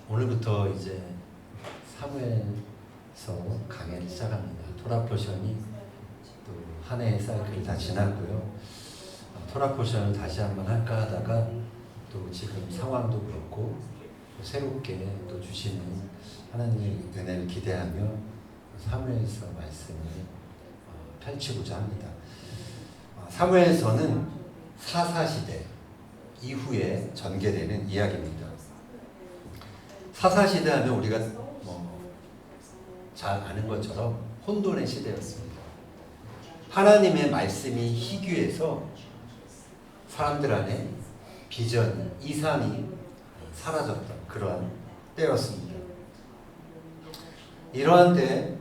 오늘부터 이제 사무엘서 강의를 시작합니다. 토라 포션이 또 한 해의 사이클이 다 지났고요. 토라 포션을 다시 한번 할까 하다가 또 지금 상황도 그렇고 또 새롭게 또 주시는 하나님의 은혜를 기대하며 사무엘서 말씀을 펼치고자 합니다. 사무엘서는 사사시대 이후에 전개되는 이야기입니다. 사사시대 하면 우리가 잘 아는 것처럼 혼돈의 시대였습니다. 하나님의 말씀이 희귀해서 사람들 안에 비전, 이상이 사라졌던 그러한 때였습니다. 이러한 때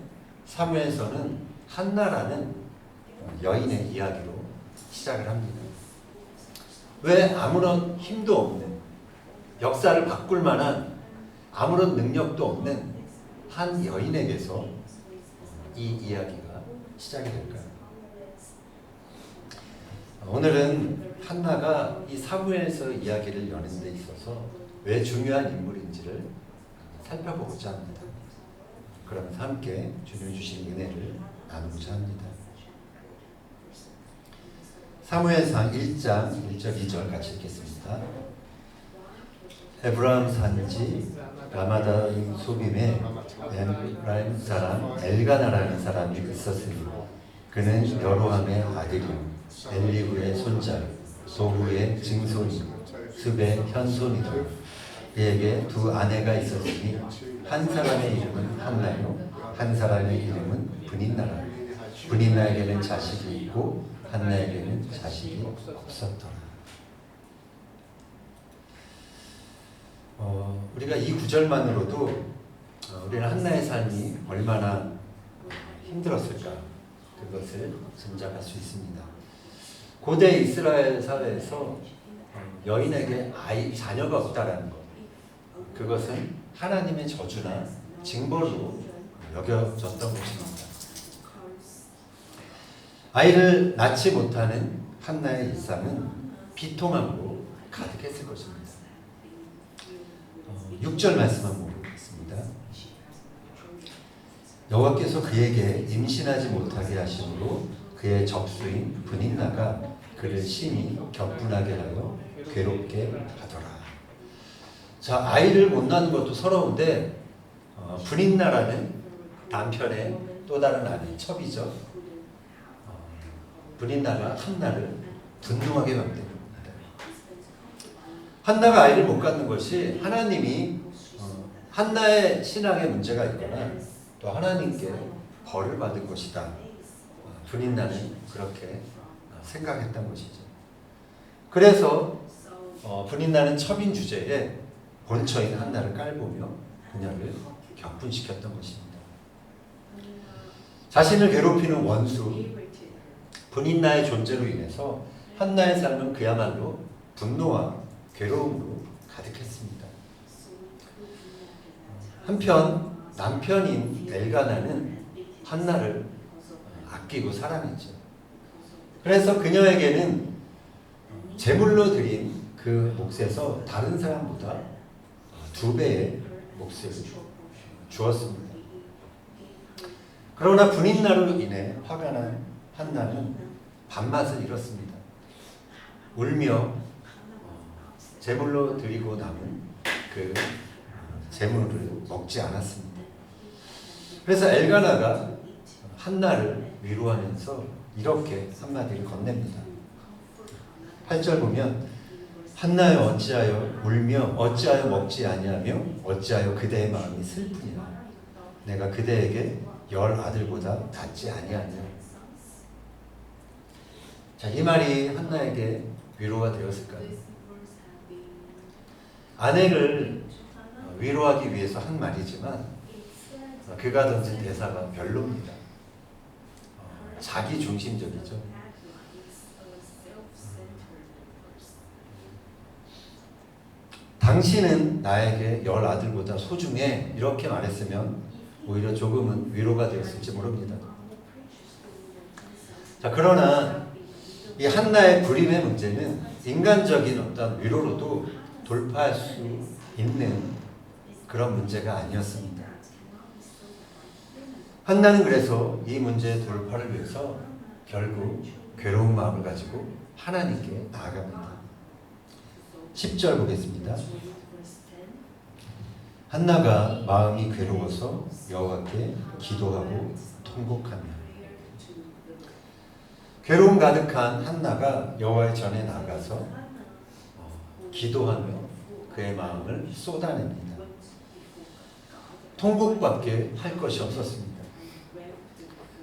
사무엘서는 한나라는 여인의 이야기로 시작을 합니다. 왜 아무런 힘도 없는, 역사를 바꿀 만한 아무런 능력도 없는 한 여인에게서 이 이야기가 시작이 될까요? 오늘은 한나가 이 사무엘서 이야기를 여는 데 있어서 왜 중요한 인물인지를 살펴보고자 합니다. 그러면서 함께 주님 주신 은혜를 나누고자 합니다. 사무엘상 1장 1절 2절 같이 읽겠습니다. 에브라임 산지 라마다임 소빔에 에브라임 사람 엘가나라는 사람이 있었으니 그는 여로함의 아들이요 엘리후의 손자 소후의 증손이 습의 현손이다. 그에게 두 아내가 있었으니 한 사람의 이름은 한나요 한 사람의 이름은 브닌나라. 브닌나에게는 자식이 있고 한나에게는 자식이 없었더라. 우리가 이 구절만으로도 우리는 한나의 삶이 얼마나 힘들었을까 그것을 짐작할 수 있습니다. 고대 이스라엘 사회에서 여인에게 자녀가 없다라는 것, 그것은 하나님의 저주나 징벌로 여겨졌던 것입니다. 아이를 낳지 못하는 한나의 일상은 비통함으로 가득했을 것입니다. 6절 말씀 한번 보겠습니다. 여호와께서 그에게 임신하지 못하게 하심으로 그의 접수인 브닌나가 그를 심히 격분하게 하여 괴롭게 하더라. 자, 아이를 못 낳는 것도 서러운데 브닌나라는 남편의 또 다른 아내 첩이죠. 브닌나가 한나를 분노하게 만듭니다. 한나가 아이를 못 갖는 것이 하나님이 한나의 신앙에 문제가 있거나 또 하나님께 벌을 받은 것이다. 브닌나는 그렇게 생각했던 것이죠. 그래서 브닌나는 첩인 주제에 본처인 한나를 깔보며 그녀를 격분시켰던 것입니다. 자신을 괴롭히는 원수 브닌나의 존재로 인해서 한나의 삶은 그야말로 분노와 괴로움으로 가득했습니다. 한편 남편인 엘가나는 한나를 아끼고 사랑했죠. 그래서 그녀에게는 제물로 드린 그 몫에서 다른 사람보다 2배의 몫을 주었습니다. 그러나 브닌나로 인해 화가 난 한나는 밥맛을 잃었습니다. 울며 제물로 드리고 남은 그 제물을 먹지 않았습니다. 그래서 엘가나가 한나를 위로하면서 이렇게 한마디를 건넵니다. 8절 보면 한나여 어찌하여 울며 어찌하여 먹지 아니하며 어찌하여 그대의 마음이 슬프냐. 내가 그대에게 10 아들보다 낫지 아니하냐. 자, 이 말이 한나에게 위로가 되었을까요? 아내를 위로하기 위해서 한 말이지만 그가 던진 대사가 별로입니다. 자기 중심적이죠. 당신은 나에게 10 아들보다 소중해 이렇게 말했으면 오히려 조금은 위로가 되었을지 모릅니다. 자, 그러나 이 한나의 불임의 문제는 인간적인 어떤 위로로도 돌파할 수 있는 그런 문제가 아니었습니다. 한나는 그래서 이 문제의 돌파를 위해서 결국 괴로운 마음을 가지고 하나님께 나아갑니다. 10절 보겠습니다. 한나가 마음이 괴로워서 여호와께 기도하고 통곡하며. 괴로움 가득한 한나가 여호와의 전에 나가서 기도하며 그의 마음을 쏟아냅니다. 통곡밖에 할 것이 없었습니다.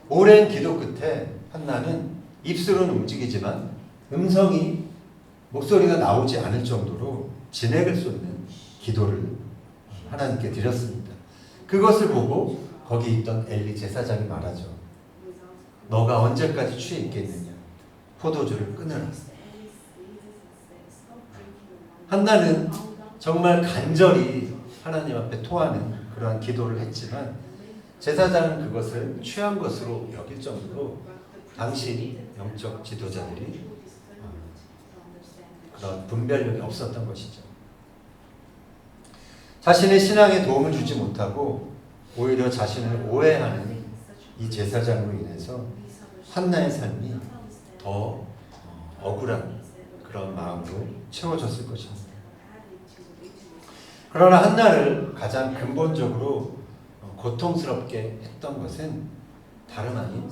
오랜 기도 끝에 한나는 입술은 움직이지만 목소리가 나오지 않을 정도로 진액을 쏟는 기도를 하나님께 드렸습니다. 그것을 보고 거기 있던 엘리 제사장이 말하죠. 너가 언제까지 취해 있겠느냐. 포도주를 끊으라. 한나는 정말 간절히 하나님 앞에 토하는 그러한 기도를 했지만 제사장은 그것을 취한 것으로 여길 정도로 당시 영적 지도자들이 그런 분별력이 없었던 것이죠. 자신의 신앙에 도움을 주지 못하고 오히려 자신을 오해하는 이 제사장으로 인해서 한나의 삶이 더 억울한 그런 마음으로 채워졌을 것입니다. 그러나 한나를 가장 근본적으로 고통스럽게 했던 것은 다름 아닌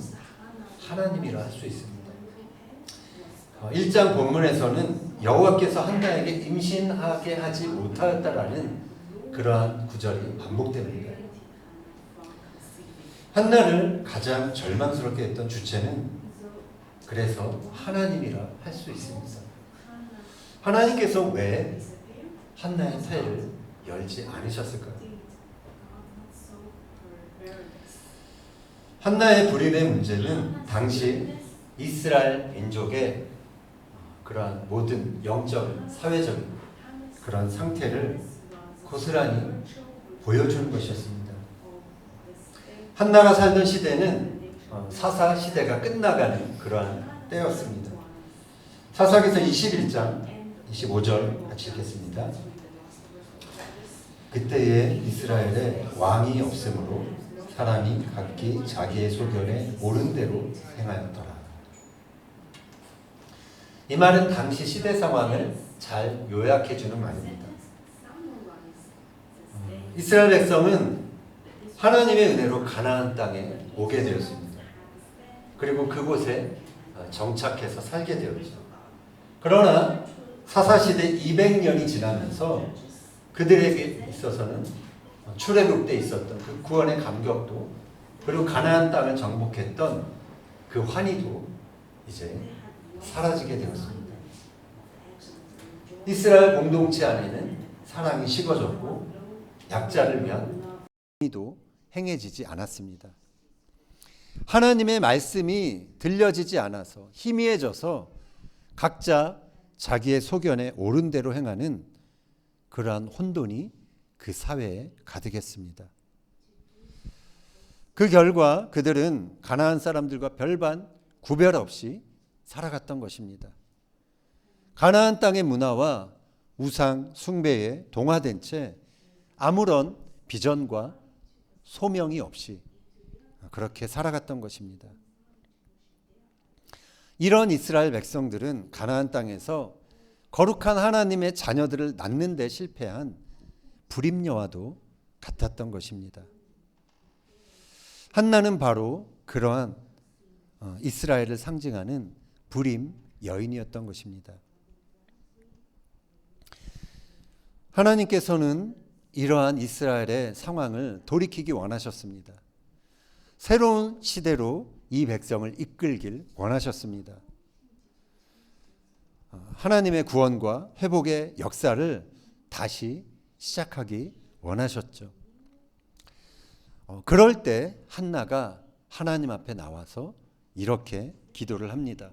하나님이라 할 수 있습니다. 1장 본문에서는 여호와께서 한나에게 임신하게 하지 못하였다라는 그러한 구절이 반복됩니다. 한나를 가장 절망스럽게 했던 주체는 그래서 하나님이라 할 수 있습니다. 하나님께서 왜 한나의 태를 열지 않으셨을까요? 한나의 불임의 문제는 당시 이스라엘 민족의 그러한 모든 영적, 사회적인 그런 상태를 고스란히 보여주는 것이었습니다. 한나가 살던 시대는 사사 시대가 끝나가는 그러한 때였습니다. 사사기서 21장 25절 같이 읽겠습니다. 그때에 이스라엘에 왕이 없으므로 사람이 각기 자기의 소견에 옳은 대로 행하였더라. 이 말은 당시 시대 상황을 잘 요약해주는 말입니다. 이스라엘 백성은 하나님의 은혜로 가나안 땅에 오게 되었습니다. 그리고 그곳에 정착해서 살게 되었죠. 그러나 사사시대 200년이 지나면서 그들에게 있어서는 출애굽 때 있었던 그 구원의 감격도 그리고 가나안 땅을 정복했던 그 환희도 이제 사라지게 되었습니다. 이스라엘 공동체 안에는 사랑이 식어졌고 약자를 위한 행위도 행해지지 않았습니다. 하나님의 말씀이 들려지지 않아서 희미해져서 각자 자기의 소견에 옳은 대로 행하는 그러한 혼돈이 그 사회에 가득했습니다. 그 결과 그들은 가나안 사람들과 별반 구별 없이 살아갔던 것입니다. 가나안 땅의 문화와 우상 숭배에 동화된 채 아무런 비전과 소명이 없이 그렇게 살아갔던 것입니다. 이런 이스라엘 백성들은 가나안 땅에서 거룩한 하나님의 자녀들을 낳는 데 실패한 불임녀와도 같았던 것입니다. 한나는 바로 그러한 이스라엘을 상징하는 불임 여인이었던 것입니다. 하나님께서는 이러한 이스라엘의 상황을 돌이키기 원하셨습니다. 새로운 시대로 이 백성을 이끌길 원하셨습니다. 하나님의 구원과 회복의 역사를 다시 시작하기 원하셨죠. 그럴 때 한나가 하나님 앞에 나와서 이렇게 기도를 합니다.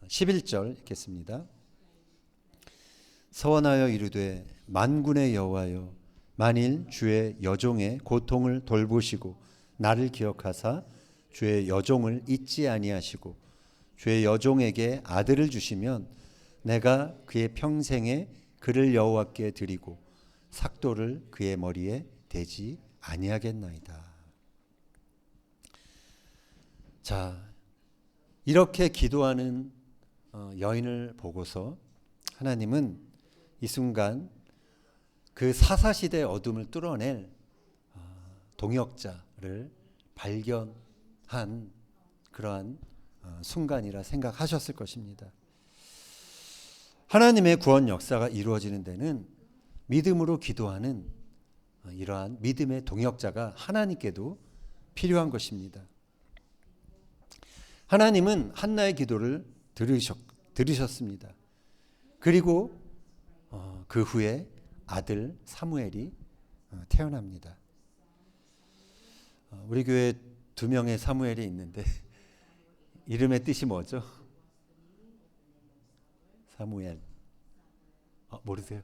11절 읽겠습니다. 서원하여 이르되 만군의 여호와여 만일 주의 여종의 고통을 돌보시고 나를 기억하사 주의 여종을 잊지 아니하시고 주의 여종에게 아들을 주시면 내가 그의 평생에 그를 여호와께 드리고 삭도를 그의 머리에 되지 아니하겠나이다. 자, 이렇게 기도하는 여인을 보고서 하나님은 이 순간 그 사사시대의 어둠을 뚫어낼 동역자를 발견한 그러한 순간이라 생각하셨을 것입니다. 하나님의 구원 역사가 이루어지는 데는 믿음으로 기도하는 이러한 믿음의 동역자가 하나님께도 필요한 것입니다. 하나님은 한나의 기도를 들으셨습니다. 그리고 그 후에 아들 사무엘이 태어납니다. 우리 교회에 2명의 사무엘이 있는데 이름의 뜻이 뭐죠? 사무엘. 모르세요?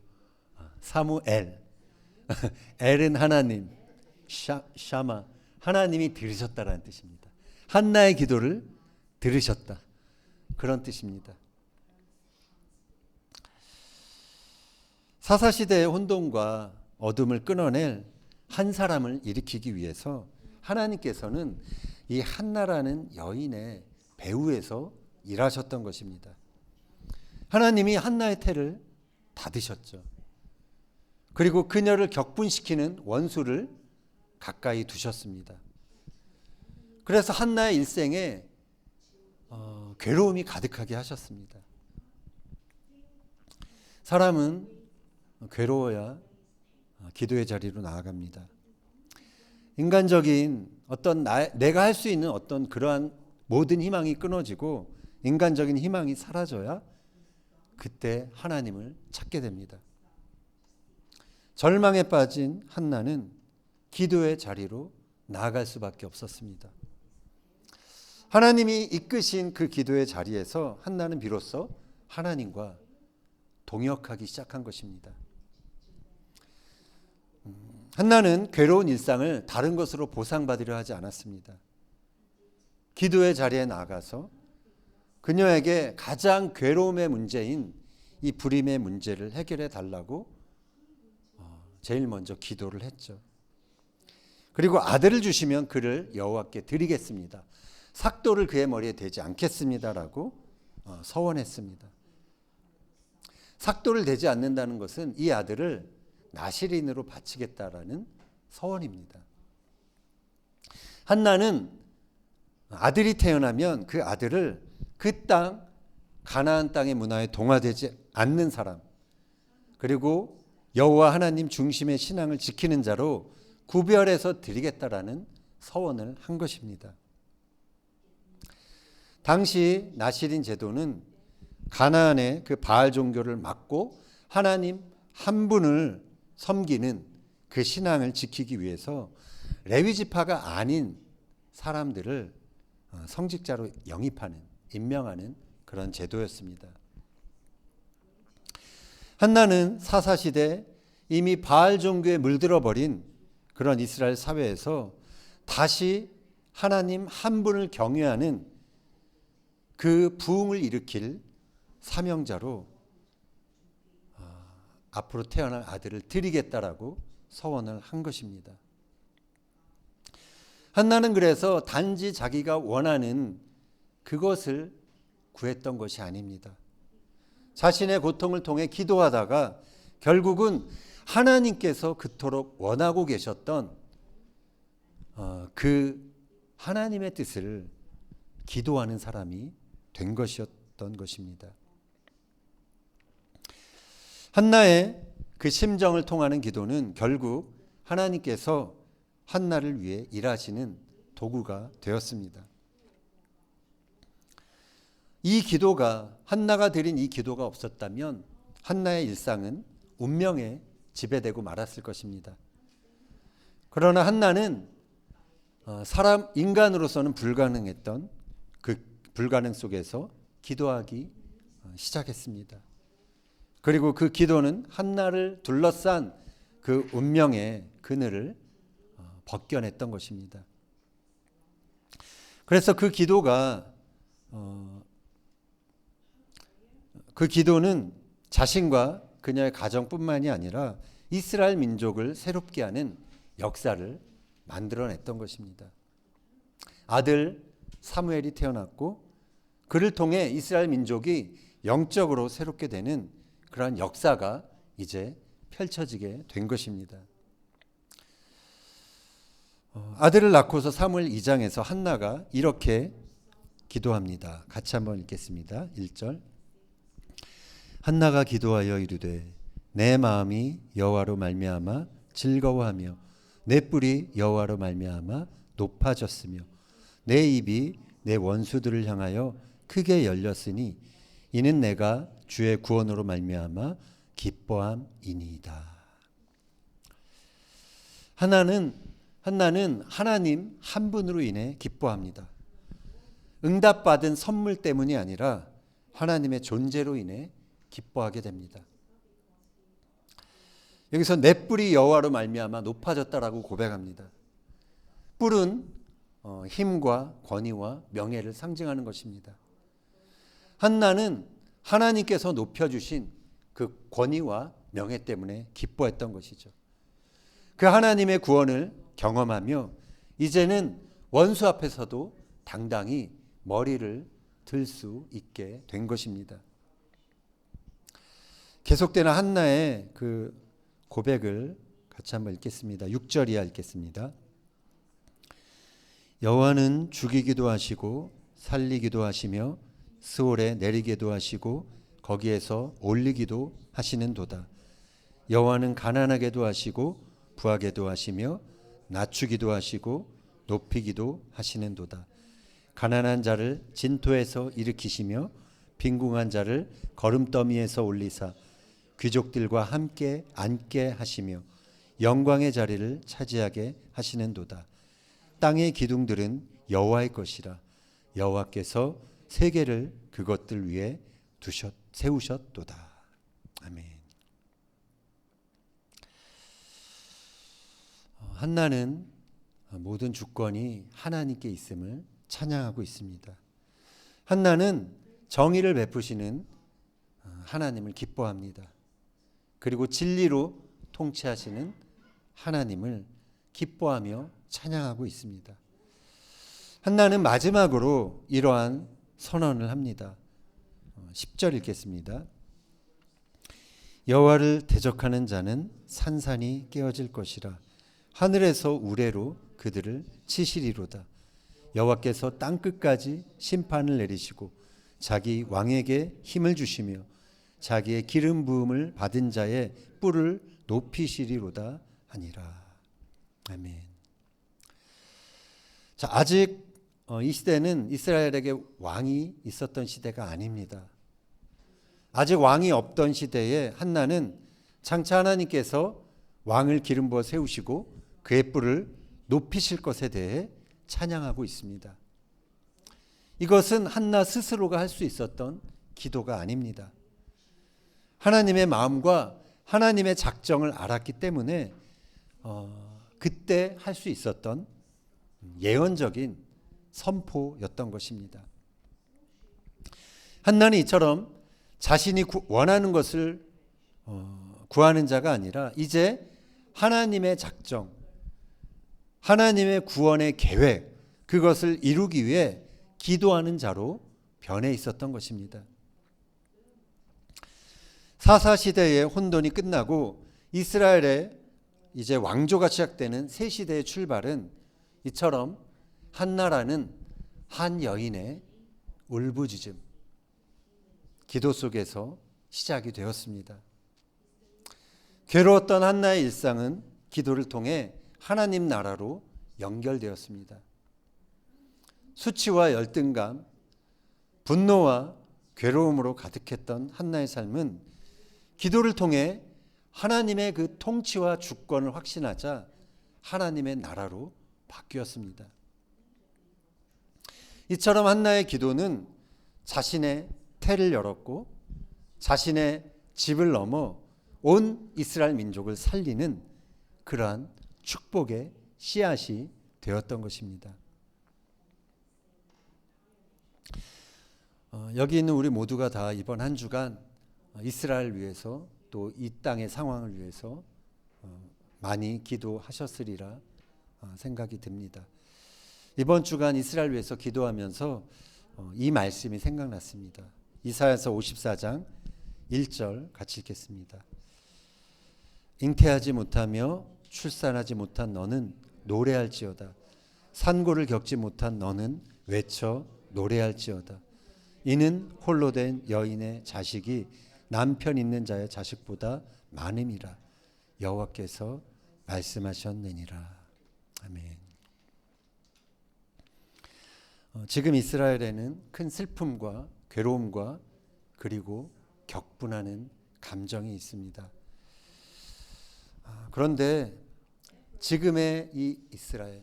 사무엘. 엘은 하나님, 샤마, 하나님이 들으셨다라는 뜻입니다. 한나의 기도를 들으셨다, 그런 뜻입니다. 사사시대의 혼돈과 어둠을 끊어낼 한 사람을 일으키기 위해서 하나님께서는 이 한나라는 여인의 배후에서 일하셨던 것입니다. 하나님이 한나의 태를 닫으셨죠. 그리고 그녀를 격분시키는 원수를 가까이 두셨습니다. 그래서 한나의 일생에 괴로움이 가득하게 하셨습니다. 사람은 괴로워야 기도의 자리로 나아갑니다. 인간적인 어떤 내가 할 수 있는 어떤 그러한 모든 희망이 끊어지고 인간적인 희망이 사라져야 그때 하나님을 찾게 됩니다. 절망에 빠진 한나는 기도의 자리로 나아갈 수밖에 없었습니다. 하나님이 이끄신 그 기도의 자리에서 한나는 비로소 하나님과 동역하기 시작한 것입니다. 한나는 괴로운 일상을 다른 것으로 보상받으려 하지 않았습니다. 기도의 자리에 나가서 그녀에게 가장 괴로움의 문제인 이 불임의 문제를 해결해 달라고 제일 먼저 기도를 했죠. 그리고 아들을 주시면 그를 여호와께 드리겠습니다. 삭도를 그의 머리에 대지 않겠습니다라고 서원했습니다. 삭도를 대지 않는다는 것은 이 아들을 나실인으로 바치겠다라는 서원입니다. 한나는 아들이 태어나면 그 아들을 그 땅 가나안 땅의 문화에 동화되지 않는 사람, 그리고 여호와 하나님 중심의 신앙을 지키는 자로 구별해서 드리겠다라는 서원을 한 것입니다. 당시 나실인 제도는 가나안의 그 바알 종교를 막고 하나님 한 분을 섬기는 그 신앙을 지키기 위해서 레위 지파가 아닌 사람들을 성직자로 영입하는, 임명하는 그런 제도였습니다. 한나는 사사시대 이미 바알 종교에 물들어 버린 그런 이스라엘 사회에서 다시 하나님 한 분을 경외하는 그 부흥을 일으킬 사명자로 앞으로 태어날 아들을 드리겠다라고 서원을 한 것입니다. 한나는 그래서 단지 자기가 원하는 그것을 구했던 것이 아닙니다. 자신의 고통을 통해 기도하다가 결국은 하나님께서 그토록 원하고 계셨던 그 하나님의 뜻을 기도하는 사람이 된 것이었던 것입니다. 한나의 그 심정을 통하는 기도는 결국 하나님께서 한나를 위해 일하시는 도구가 되었습니다. 이 기도가, 한나가 드린 이 기도가 없었다면 한나의 일상은 운명에 지배되고 말았을 것입니다. 그러나 한나는 인간으로서는 불가능했던 그 불가능 속에서 기도하기 시작했습니다. 그리고 그 기도는 한나를 둘러싼 그 운명의 그늘을 벗겨냈던 것입니다. 그래서 그 기도는 자신과 그녀의 가정뿐만이 아니라 이스라엘 민족을 새롭게 하는 역사를 만들어냈던 것입니다. 아들 사무엘이 태어났고 그를 통해 이스라엘 민족이 영적으로 새롭게 되는 그러한 역사가 이제 펼쳐지게 된 것입니다. 아들을 낳고서 사무엘 2장에서 한나가 이렇게 기도합니다. 같이 한번 읽겠습니다. 1절. 한나가 기도하여 이르되 내 마음이 여호와로 말미암아 즐거워하며 내 뿔이 여호와로 말미암아 높아졌으며 내 입이 내 원수들을 향하여 크게 열렸으니 이는 내가 주의 구원으로 말미암아 기뻐함이니이다. 한나는 하나님 한 분으로 인해 기뻐합니다. 응답받은 선물 때문이 아니라 하나님의 존재로 인해 기뻐하게 됩니다. 여기서 내 뿔이 여호와로 말미암아 높아졌다라고 고백합니다. 뿔은 힘과 권위와 명예를 상징하는 것입니다. 한나는 하나님께서 높여주신 그 권위와 명예 때문에 기뻐했던 것이죠. 그 하나님의 구원을 경험하며 이제는 원수 앞에서도 당당히 머리를 들 수 있게 된 것입니다. 계속되는 한나의 그 고백을 같이 한번 읽겠습니다. 6절 이하 읽겠습니다. 여호와는 죽이기도 하시고 살리기도 하시며 스올에 내리기도 하시고 거기에서 올리기도 하시는도다. 여호와는 가난하게도 하시고 부하게도 하시며 낮추기도 하시고 높이기도 하시는도다. 가난한 자를 진토에서 일으키시며 빈궁한 자를 거름더미에서 올리사 귀족들과 함께 앉게 하시며 영광의 자리를 차지하게 하시는도다. 땅의 기둥들은 여호와의 것이라 여호와께서 세계를 그것들 위에 세우셨도다. 아멘. 한나는 모든 주권이 하나님께 있음을 찬양하고 있습니다. 한나는 정의를 베푸시는 하나님을 기뻐합니다. 그리고 진리로 통치하시는 하나님을 기뻐하며 찬양하고 있습니다. 한나는 마지막으로 이러한 선언을 합니다. 10절 읽겠습니다. 여호와를 대적하는 자는 산산이 깨어질 것이라 하늘에서 우레로 그들을 치시리로다. 여호와께서 땅끝까지 심판을 내리시고 자기 왕에게 힘을 주시며 자기의 기름 부음을 받은 자의 뿔을 높이시리로다 하니라. 아멘. 자, 아직 이 시대는 이스라엘에게 왕이 있었던 시대가 아닙니다. 아직 왕이 없던 시대에 한나는 장차 하나님께서 왕을 기름 부어 세우시고 그의 뿔을 높이실 것에 대해 찬양하고 있습니다. 이것은 한나 스스로가 할 수 있었던 기도가 아닙니다. 하나님의 마음과 하나님의 작정을 알았기 때문에 그때 할 수 있었던 예언적인 선포였던 것입니다. 한나는 이처럼 자신이 원하는 것을 구하는 자가 아니라 이제 하나님의 작정, 하나님의 구원의 계획, 그것을 이루기 위해 기도하는 자로 변해 있었던 것입니다. 사사시대의 혼돈이 끝나고 이스라엘의 이제 왕조가 시작되는 새 시대의 출발은 이처럼 한나라는 한 여인의 울부짖음, 기도 속에서 시작이 되었습니다. 괴로웠던 한나의 일상은 기도를 통해 하나님 나라로 연결되었습니다. 수치와 열등감, 분노와 괴로움으로 가득했던 한나의 삶은 기도를 통해 하나님의 그 통치와 주권을 확신하자 하나님의 나라로 바뀌었습니다. 이처럼 한나의 기도는 자신의 태를 열었고 자신의 집을 넘어 온 이스라엘 민족을 살리는 그러한 축복의 씨앗이 되었던 것입니다. 여기 있는 우리 모두가 다 이번 한 주간 이스라엘 위해서 또 이 땅의 상황을 위해서 많이 기도하셨으리라 생각이 듭니다. 이번 주간 이스라엘 위해서 기도하면서 이 말씀이 생각났습니다. 이사야서 54장 1절 같이 읽겠습니다. 잉태하지 못하며 출산하지 못한 너는 노래할지어다. 산고를 겪지 못한 너는 외쳐 노래할지어다. 이는 홀로 된 여인의 자식이 남편 있는 자의 자식보다 많음이라 여호와께서 말씀하셨느니라. 아멘. 지금 이스라엘에는 큰 슬픔과 괴로움과 그리고 격분하는 감정이 있습니다. 그런데 지금의 이 이스라엘,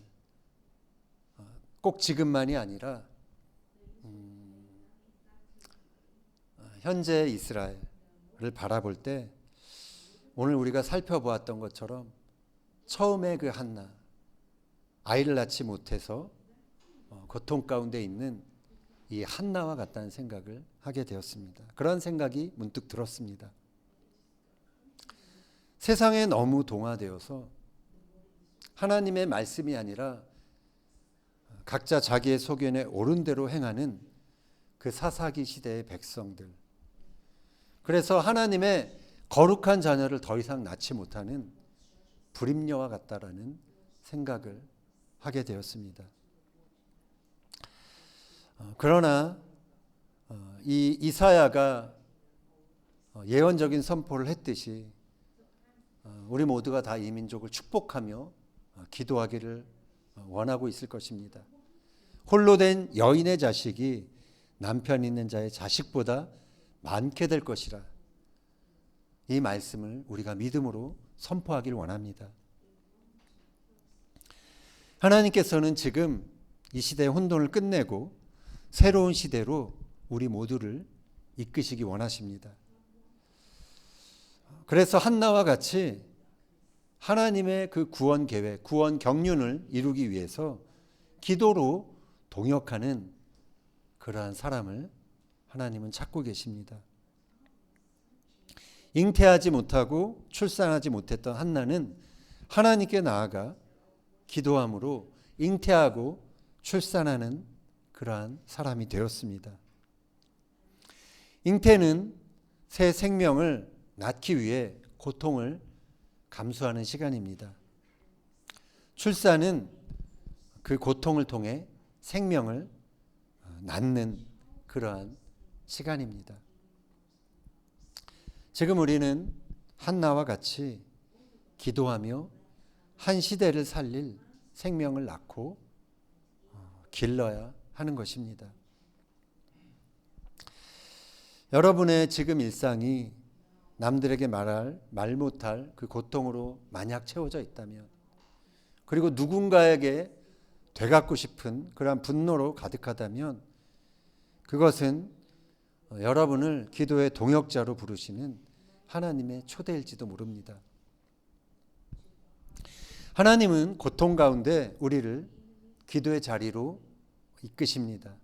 꼭 지금만이 아니라 현재 이스라엘을 바라볼 때 오늘 우리가 살펴보았던 것처럼 처음에 그 한나, 아이를 낳지 못해서 고통 가운데 있는 이 한나와 같다는 생각을 하게 되었습니다. 그런 생각이 문득 들었습니다. 세상에 너무 동화되어서 하나님의 말씀이 아니라 각자 자기의 소견에 옳은 대로 행하는 그 사사기 시대의 백성들, 그래서 하나님의 거룩한 자녀를 더 이상 낳지 못하는 불임녀와 같다라는 생각을 하게 되었습니다. 그러나 이 이사야가 예언적인 선포를 했듯이 우리 모두가 다 이 민족을 축복하며 기도하기를 원하고 있을 것입니다. 홀로 된 여인의 자식이 남편 있는 자의 자식보다 많게 될 것이라. 이 말씀을 우리가 믿음으로 선포하기를 원합니다. 하나님께서는 지금 이 시대의 혼돈을 끝내고 새로운 시대로 우리 모두를 이끄시기 원하십니다. 그래서 한나와 같이 하나님의 그 구원 계획, 구원 경륜을 이루기 위해서 기도로 동역하는 그러한 사람을 하나님은 찾고 계십니다. 잉태하지 못하고 출산하지 못했던 한나는 하나님께 나아가 기도함으로 잉태하고 출산하는 그러한 사람이 되었습니다. 잉태는 새 생명을 낳기 위해 고통을 감수하는 시간입니다. 출산은 그 고통을 통해 생명을 낳는 그러한 시간입니다. 지금 우리는 한나와 같이 기도하며 한 시대를 살릴 생명을 낳고 길러야 하는 것입니다. 여러분의 지금 일상이 남들에게 말 못할 그 고통으로 만약 채워져 있다면, 그리고 누군가에게 되갚고 싶은 그러한 분노로 가득하다면, 그것은 여러분을 기도의 동역자로 부르시는 하나님의 초대일지도 모릅니다. 하나님은 고통 가운데 우리를 기도의 자리로 이끄십니다.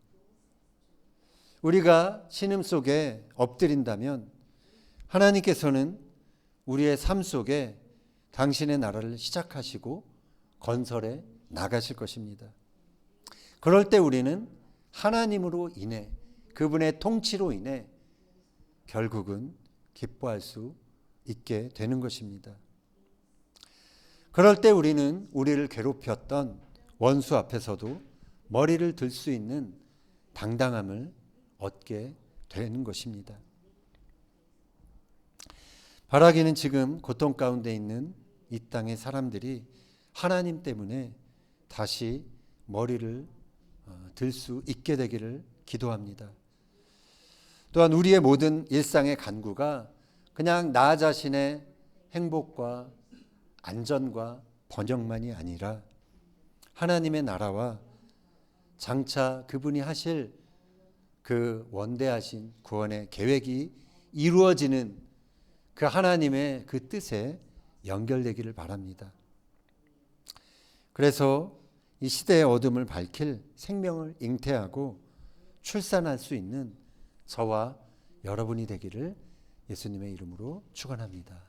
우리가 신음 속에 엎드린다면 하나님께서는 우리의 삶 속에 당신의 나라를 시작하시고 건설해 나가실 것입니다. 그럴 때 우리는 하나님으로 인해, 그분의 통치로 인해 결국은 기뻐할 수 있게 되는 것입니다. 그럴 때 우리는 우리를 괴롭혔던 원수 앞에서도 머리를 들 수 있는 당당함을 얻게 되는 것입니다. 바라기는 지금 고통 가운데 있는 이 땅의 사람들이 하나님 때문에 다시 머리를 들 수 있게 되기를 기도합니다. 또한 우리의 모든 일상의 간구가 그냥 나 자신의 행복과 안전과 번영만이 아니라 하나님의 나라와 장차 그분이 하실 그 원대하신 구원의 계획이 이루어지는 그 하나님의 그 뜻에 연결되기를 바랍니다. 그래서 이 시대의 어둠을 밝힐 생명을 잉태하고 출산할 수 있는 저와 여러분이 되기를 예수님의 이름으로 축원합니다.